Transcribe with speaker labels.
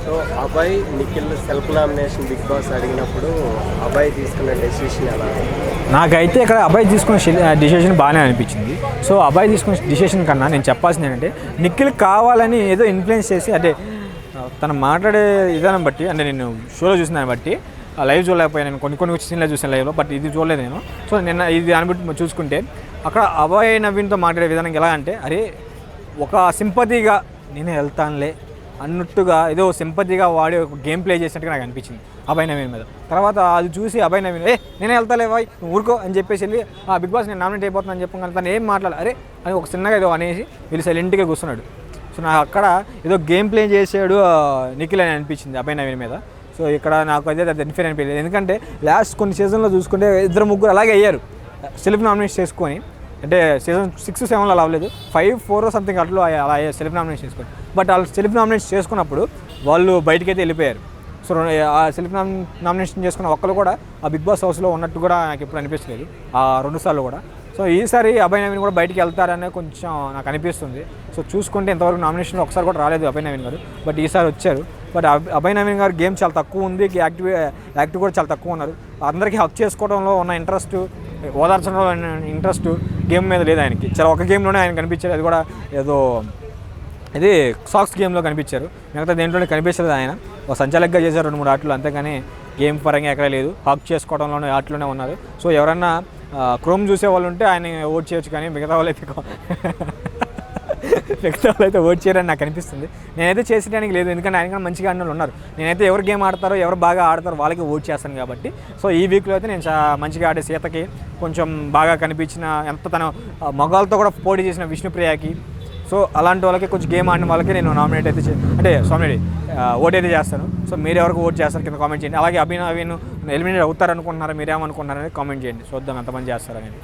Speaker 1: So Abhay Nikhil self nomination big boss అడిగినప్పుడు అభయ్ తీసుకున్న decision ఎలా?
Speaker 2: నాకైతే ఇక్కడ అభయ్ తీసుకున్న డిసిషన్ బాగానే అనిపించింది. సో అభయ్ తీసుకున్న డిసిషన్ కన్నా నేను చెప్పాల్సింది ఏంటంటే నిఖిల్ కావాలని ఏదో ఇన్ఫ్లుయెన్స్ చేసి అంటే తను మాట్లాడే విధానం బట్టి అంటే నేను షోలో చూసిన దాన్ని బట్టి లైవ్ చూడలేకపోయాను. నేను కొన్ని సీన్లో చూసాను లైవ్లో, బట్ ఇది చూడలేదు నేను. సో నిన్న ఇది అనిబట్టి చూసుకుంటే అక్కడ అభయ్ నవీన్తో మాట్లాడే విధానం ఎలా అంటే అరే ఒక సింపతిగా నేనే వెళ్తానులే అన్నట్టుగా ఏదో సింపతిగా వాడి ఒక గేమ్ ప్లే చేసినట్టుగా నాకు అనిపించింది అభయ్ నవీన్ మీద. తర్వాత అది చూసి అభయ్ నవీన్ నేనే వెళ్తాలే బాయ్ ఊరుకో అని చెప్పేసి వెళ్ళి బిగ్ బాస్ నేను నామినేట్ అయిపోతున్నాను అని చెప్పగానే తను ఏం మాట్లాడాలి అరే అని ఒక చిన్నగా ఏదో అనేసి వీళ్ళు సైలెంట్గా కూర్చున్నాడు. సో నాకు అక్కడ ఏదో గేమ్ ప్లే చేసాడు నిఖిల్ అని అనిపించింది అభయ్ నవీన్ మీద. సో ఇక్కడ నాకు అదే ఇన్ఫేర్ అనిపించలేదు. ఎందుకంటే లాస్ట్ కొన్ని సీజన్లో చూసుకుంటే ఇద్దరు ముగ్గురు అలాగే అయ్యారు సెల్ఫ్ నామినేట్ చేసుకొని. అంటే సీజన్ 6, 7లో అలా అవ్వలేదు, 5, 4 సంథింగ్ అట్లా అలా సెల్ఫ్ నామినేషన్ చేసుకొని. బట్ వాళ్ళు సెల్ఫ్ నామినేషన్ చేసుకున్నప్పుడు వాళ్ళు బయటకైతే వెళ్ళిపోయారు. సో ఆ సెల్ఫ్ నామినేషన్ చేసుకున్న ఒక్కరు కూడా ఆ బిగ్ బాస్ హౌస్లో ఉన్నట్టు కూడా నాకు ఎప్పుడు అనిపించలేదు ఆ 2 సార్లు కూడా. సో ఈసారి అభయ్ నవీన్ కూడా బయటికి వెళ్తారనే కొంచెం నాకు అనిపిస్తుంది. సో చూసుకుంటే ఇంతవరకు నామినేషన్లో ఒకసారి కూడా రాలేదు అభయ్ నవీన్ గారు, బట్ ఈసారి వచ్చారు. బట్ అభయ్ నవీన్ గారు గేమ్ చాలా తక్కువ ఉంది, యాక్టివ్ కూడా చాలా తక్కువ ఉన్నారు. అందరికీ హక్ చేసుకోవడంలో ఉన్న ఇంట్రెస్ట్, ఓదార్చడంలో ఇంట్రెస్ట్ గేమ్ మీద లేదు ఆయనకి. చాలా ఒక గేమ్లోనే ఆయన కనిపించారు, అది కూడా ఏదో ఇది సాక్స్ గేమ్లో కనిపించారు. మిగతా దేంట్లోనే కనిపించలేదు. ఆయన ఒక సంచాలకుగా చేశారు 2-3 ఆటలు, అంతేగాని గేమ్ పరంగా ఎక్కడ లేదు. హక్ చేసుకోవడంలోనే ఆటలోనే ఉన్నారు. సో ఎవరన్నా క్రోమ్ చూసే వాళ్ళు ఉంటే ఆయన ఓట్ చేయొచ్చు, కానీ మిగతా వాళ్ళైతే ఓట్ చేయరని నాకు అనిపిస్తుంది. నేనైతే చేసేయడానికి లేదు, ఎందుకంటే ఆయన కూడా మంచిగా ఆడిన వాళ్ళు ఉన్నారు. నేనైతే ఎవరు గేమ్ ఆడతారో ఎవరు బాగా ఆడతారో వాళ్ళకి ఓట్ చేస్తాను కాబట్టి. సో ఈ వీక్లో అయితే నేను మంచిగా ఆడే సీతకి కొంచెం బాగా కనిపించిన, ఎంత తన మగాళ్ళతో కూడా పోటీ చేసిన విష్ణుప్రియకి, సో అలాంటి వాళ్ళకి కొంచెం గేమ్ ఆడిన వాళ్ళకి నేను నామినేట్ అయితే ఓట్ అయితే చేస్తాను. సో మీరు ఎవరికి ఓట్ చేస్తారు కింద కామెంట్ చేయండి. అలాగే అభినవీన్ ఎలిమినేట్ అవుతారనుకుంటున్నారా, మీరేమనుకుంటున్నారని కామెంట్ చేయండి. చూద్దాం ఎంతమంది చేస్తారనేది.